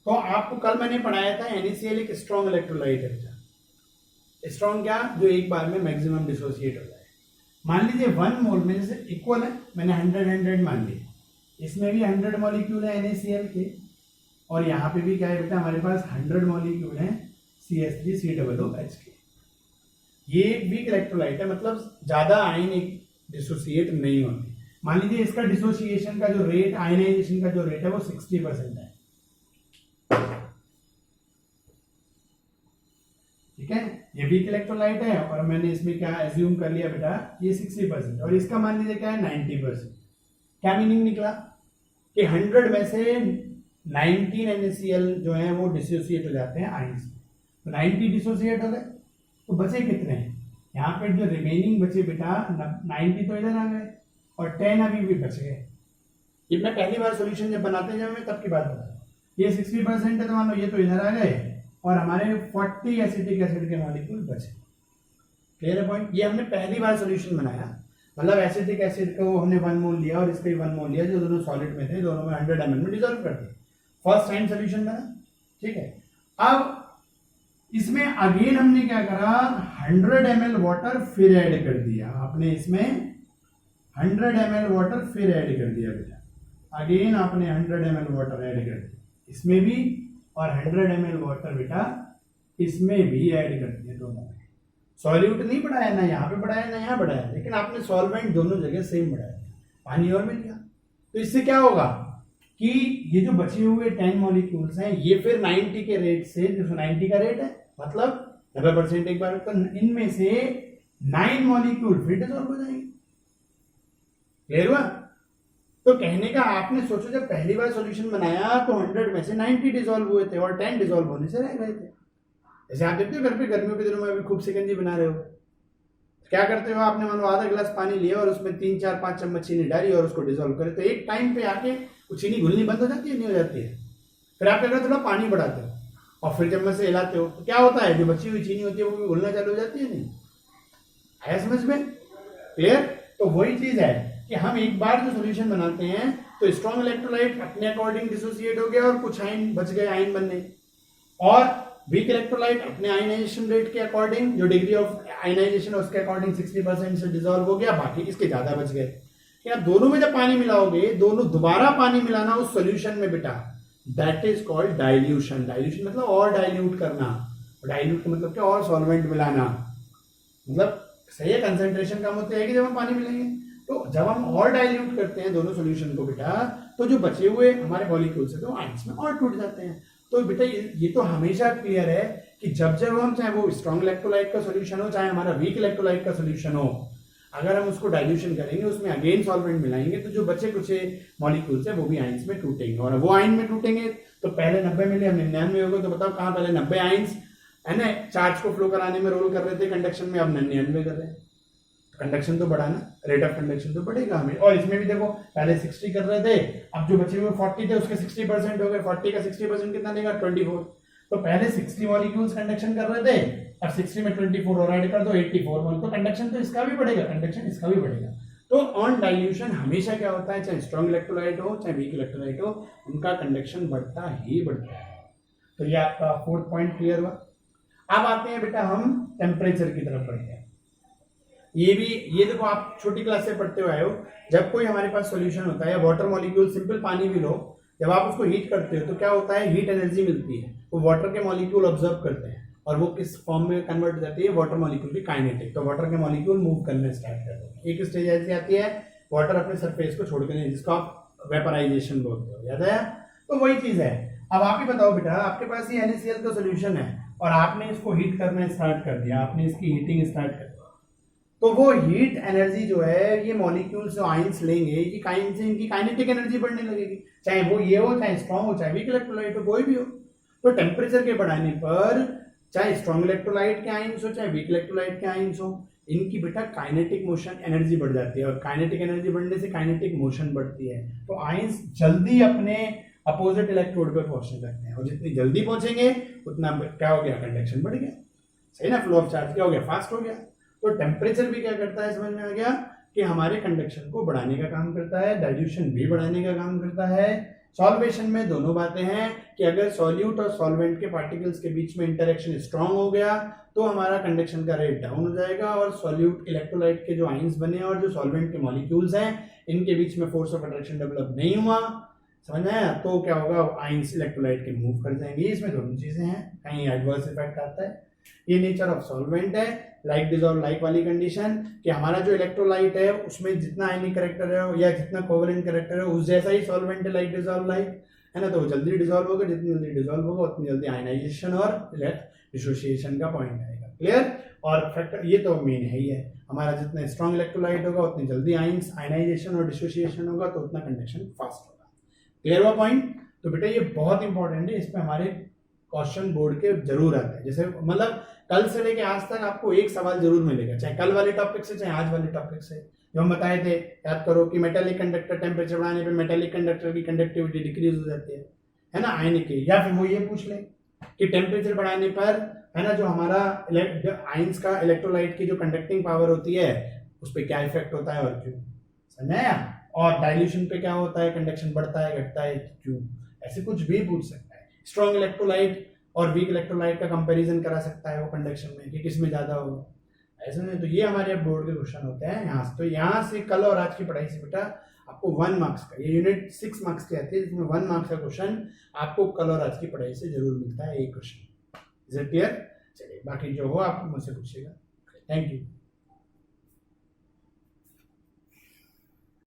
तो आपको कल मैंने पढ़ाया था NaCl एक स्ट्रॉन्ग इलेक्ट्रोलाइट है बेटा, स्ट्रॉन्ग क्या, जो एक बार में मैक्सिमम डिसोसिएट हो जाए। मान लीजिए 1 मोल में जैसे इक्वल है, मैंने 100 मान लिया, इसमें भी 100 मॉलिक्यूल है NaCl के, और यहाँ पे भी क्या है बेटा, हमारे पास 100 मॉलिक्यूल है CH3COOH के। ये एक वीक इलेक्ट्रोलाइट है, मतलब ज्यादा आयन एक डिसोसिएट नहीं होते। मान लीजिए इसका डिसोसिएशन का जो रेट, आयनाइजेशन का जो रेट है वो 60% है, ठीक है, ये वीक इलेक्ट्रोलाइट है और मैंने इसमें क्या एज्यूम कर लिया बेटा, ये 60%, और इसका मान लीजिए क्या है 90%। क्या मीनिंग निकला कि 100 में से 19 NaCl जो है वो डिसोसिएट हो जाते हैं आयंस में, तो 90 डिसोसिएट हो गए, तो बचे कितने हैं, यहाँ पे जो रिमेनिंग बचे बेटा 90 तो इधर आ गए और 10 अभी भी बच गए। ये मैं पहली बार सॉल्यूशन जब बनाते हैं, जब मैं तब की बात बता रहा हूँ, ये 60% है तो मान लो ये तो इधर आ गए और हमारे 40 एसिटिक एसिड के मॉलिक्यूल बचे। क्लियर है पॉइंट? ये हमने पहली बार सॉल्यूशन बनाया, मतलब एसिटिक एसिड को हमने 1 मोल लिया और इसका 1 मोल लिया, जो दोनों सॉलिड में थे, दोनों में 100 ml में डिसॉल्व कर दिया, फर्स्ट टाइम सॉल्यूशन बना, ठीक है। अब इसमें अगेन हमने क्या करा, 100 ml वाटर फिर ऐड कर दिया, आपने इसमें 100 ml वाटर फिर ऐड कर दिया बेटा, अगेन आपने 100 ml वाटर ऐड कर दिया इसमें भी, और 100 ml वाटर बेटा इसमें भी ऐड कर दिया, दोनों में। सॉल्यूट नहीं बढ़ाया, ना यहाँ पे बढ़ाया ना यहाँ बढ़ाया, लेकिन आपने सॉल्वेंट दोनों जगह सेम बढ़ाया, पानी और मिल गया। तो इससे क्या होगा कि ये जो बचे हुए 10 मॉलिक्यूल्स हैं ये फिर 90 के रेट से, जो 90 का रेट है मतलब 90% एक बार, तो इनमें से 9 मॉलिक्यूल फिर डिसॉल्व हो जाएंगे। क्लियर हुआ? तो कहने का आपने सोचो, जब पहली बार सॉल्यूशन बनाया तो 100 में से 90 डिसॉल्व हुए थे और 10 डिसॉल्व होने से रह गए थे, जैसे आप देखते हो घर पे गर्मियों के दिनों में अभी खूब शिकंजी बना रहे हो, क्या करते हो, आपने मान लो आधा गिलास पानी लिया और उसमें 3 4 5 चम्मच चीनी डाली और उसको डिजोल्व करे, तो एक टाइम पे आके वो चीनी घुलनी बंद हो जाती है, नहीं हो जाती है? फिर आप क्या करते हो, थोड़ा पानी बढ़ाते हो और फिर चम्मच से हिलाते हो, तो क्या होता है, जो बची हुई चीनी होती है वो भी घुलना चालू हो जाती है, नहीं आया समझ में? क्लियर? तो वही चीज है कि हम एक बार जो सोल्यूशन बनाते हैं तो स्ट्रॉन्ग इलेक्ट्रोलाइट अपने अकॉर्डिंग डिसोसिएट हो गया और कुछ आयन बच गए आयन बनने, और वीक इलेक्ट्रोलाइट अपने आयनाइजेशन रेट के अकॉर्डिंग, जो डिग्री ऑफ आयनाइजेशन उसके अकॉर्डिंग 60% से डिसॉल्व हो गया, बाकी इसके ज्यादा बच गए। क्या दोनों में जब पानी मिलाओगे, दोनों दोबारा पानी मिलाना उस सॉल्यूशन में बेटा, that is called dilution. Dilution मतलब और डाइल्यूट करना, डाइल्यूट का मतलब क्या, और सॉल्वेंट मिलाना, मतलब सही है, कंसेंट्रेशन कम होती है कि जब हम पानी मिलाएंगे। तो जब हम और डाइल्यूट करते हैं दोनों सॉल्यूशन को बेटा, तो जो बचे हुए हमारे मॉलिक्यूल्स है तो आयंस में और टूट जाते हैं। तो बेटा ये तो हमेशा क्लियर है कि जब जब हम, चाहे वो स्ट्रॉन्ग इलेक्ट्रोलाइट का सॉल्यूशन हो, चाहे हमारा वीक इलेक्ट्रोलाइट का सॉल्यूशन हो, अगर हम उसको डाइल्यूशन करेंगे, उसमें अगेन सॉल्वेंट मिलाएंगे, तो जो बचे कुछ मॉलिक्यूल्स है वो भी आयंस में टूटेंगे, और वो आयन में टूटेंगे तो पहले 90 मिले, अब 99 हो गए, तो बताओ कहाँ पहले 90 आयंस है ना चार्ज को फ्लो कराने में रोल कर रहे थे कंडक्शन में, अब 99 कर रहे हैं। कंडक्शन तो बढ़ा ना, रेट ऑफ कंडक्शन तो बढ़ेगा हमें। और इसमें भी देखो पहले 60 कर रहे थे, अब जो बचे हुए 40 थे उसके 60% हो गए, 40 का 60% कितना देगा, 24। तो पहले 60 मॉलिक्यूल्स कंडक्शन कर रहे थे, अब 60 में 24 और ऐड कर दो 84 मॉल, तो कंडक्शन तो इसका भी बढ़ेगा, कंडक्शन इसका भी बढ़ेगा। तो ऑन डाइल्यूशन हमेशा क्या होता है, चाहे स्ट्रॉन्ग इलेक्ट्रोलाइट हो चाहे वीक इलेक्ट्रोलाइट हो, उनका कंडक्शन बढ़ता ही बढ़ता है। तो ये आपका 4th पॉइंट क्लियर हुआ। अब आते हैं बेटा हम टेम्परेचर की तरफ बढ़ते हैं। ये देखो आप छोटी क्लास से पढ़ते हुए आए हो, जब कोई हमारे पास सॉल्यूशन होता है, वाटर मॉलिक्यूल, सिंपल पानी भी लो, जब आप उसको हीट करते हो तो क्या होता है, हीट एनर्जी मिलती है, वो वाटर के मॉलिक्यूल ऑब्जर्व करते हैं और वो किस फॉर्म में कन्वर्ट हो जाती है, वाटर मॉलिक्यूल की काइनेटिक। तो वाटर के मॉलिक्यूल मूव करने स्टार्ट करते हैं। एक स्टेज ऐसी आती है, वाटर अपने सरफेस को छोड़ के, जिसको आप वेपराइजेशन बोलते हो, याद है? तो वही चीज है। अब आप ही बताओ बेटा, आपके पास ये NaCl का सोल्यूशन है और आपने इसको हीट करना स्टार्ट कर दिया, आपने इसकी हीटिंग स्टार्ट कर दी, तो वो हीट एनर्जी जो है, ये मॉलिक्यूल्स जो आयंस लेंगे, ये आयंस से इनकी काइनेटिक एनर्जी बढ़ने लगेगी, चाहे वो ये हो, चाहे स्ट्रॉन्ग हो, चाहे वीक इलेक्ट्रोलाइट हो, कोई भी हो। तो टेम्परेचर के बढ़ाने पर चाहे स्ट्रॉन्ग इलेक्ट्रोलाइट के आयंस हो चाहे वीक इलेक्ट्रोलाइट के आयंस हो, इनकी बेटा काइनेटिक मोशन एनर्जी बढ़ जाती है, और काइनेटिक एनर्जी बढ़ने से काइनेटिक मोशन बढ़ती है, तो आयंस जल्दी अपने अपोजिट इलेक्ट्रोड पर पहुंचने लगते हैं, और जितनी जल्दी पहुंचेंगे उतना क्या हो गया, कंडक्शन बढ़ गया, सही ना, फ्लो ऑफ चार्ज क्या हो गया, फास्ट हो गया। तो टेम्परेचर भी क्या करता है, समझ में आ गया कि हमारे कंडक्शन को बढ़ाने का काम करता है, डाइल्यूशन भी बढ़ाने का काम करता है। सॉल्वेशन में दोनों बातें हैं कि अगर सॉल्यूट और सॉल्वेंट के पार्टिकल्स के बीच में इंटरेक्शन स्ट्रांग हो गया तो हमारा कंडक्शन का रेट डाउन हो जाएगा, और सॉल्यूट इलेक्ट्रोलाइट के जो आयंस बने और जो सॉल्वेंट के मॉलिक्यूल्स हैं इनके बीच में फोर्स ऑफ अट्रैक्शन डेवलप नहीं हुआ, समझ आया? तो क्या होगा, आयंस इलेक्ट्रोलाइट के मूव कर जाएंगे। इसमें दोनों चीजें हैं, कहीं एडवर्स इफेक्ट आता है, ये नेचर ऑफ सॉल्वेंट है, लाइक डिसॉल्व लाइक वाली कंडीशन कि हमारा जो इलेक्ट्रोलाइट है उसमें जितना आयनिक कैरेक्टर है या जितना कोवेलेंट कैरेक्टर है उस जैसा ही सॉल्वेंट है, लाइक डिसॉल्व लाइक, है ना, तो वो जल्दी डिसॉल्व होगा, जितनी जल्दी डिसॉल्व होगा उतनी जल्दी आयनाइजेशन और डिसोसिएशन का पॉइंट आएगा। क्लियर? और फैक्टर ये तो मेन है ही है, हमारा जितना स्ट्रॉन्ग इलेक्ट्रोलाइट होगा उतनी जल्दी आयनाइजेशन और डिसोसिएशन होगा, तो उतना कंडक्शन फास्ट होगा। क्लियर हुआ पॉइंट? तो बेटा ये बहुत इंपॉर्टेंट है, इस पर हमारे क्वेश्चन बोर्ड के जरूर आते हैं, जैसे मतलब कल से लेके आज तक आपको एक सवाल जरूर मिलेगा, चाहे कल वाले टॉपिक से चाहे आज वाले टॉपिक से। जो हम बताए थे, याद करो कि मेटालिक कंडक्टर टेम्परेचर बढ़ाने पे मेटालिक कंडक्टर की कंडक्टिविटी डिक्रीज हो जाती है ना, आयनिक की। या फिर वो ये पूछ ले कि टेम्परेचर बढ़ाने पर, है ना, जो हमारा आयंस का इलेक्ट्रोलाइट की जो कंडक्टिंग पावर होती है उस पर क्या इफेक्ट होता है और क्यों, समझाया? और डाइल्यूशन पे क्या होता है, कंडक्शन बढ़ता है घटता है क्यों, ऐसे कुछ भी पूछ सकता है। स्ट्रॉन्ग इलेक्ट्रोलाइट और वीक इलेक्ट्रोलाइट का कंपैरिजन करा सकता है वो कंडक्शन में कि किस में ज्यादा होगा, ऐसा नहीं। तो ये हमारे अब बोर्ड के क्वेश्चन होते हैं यहाँ से। तो यहाँ से कल और आज की पढ़ाई से बेटा आपको 1 मार्क्स का, ये यूनिट 6 मार्क्स की आती है, जिसमें 1 मार्क्स का क्वेश्चन आपको कल और आज की पढ़ाई से जरूर मिलता है, एक क्वेश्चन। Is it clear? चलिए, बाकी जो हो आप मुझसे पूछिएगा। Thank you.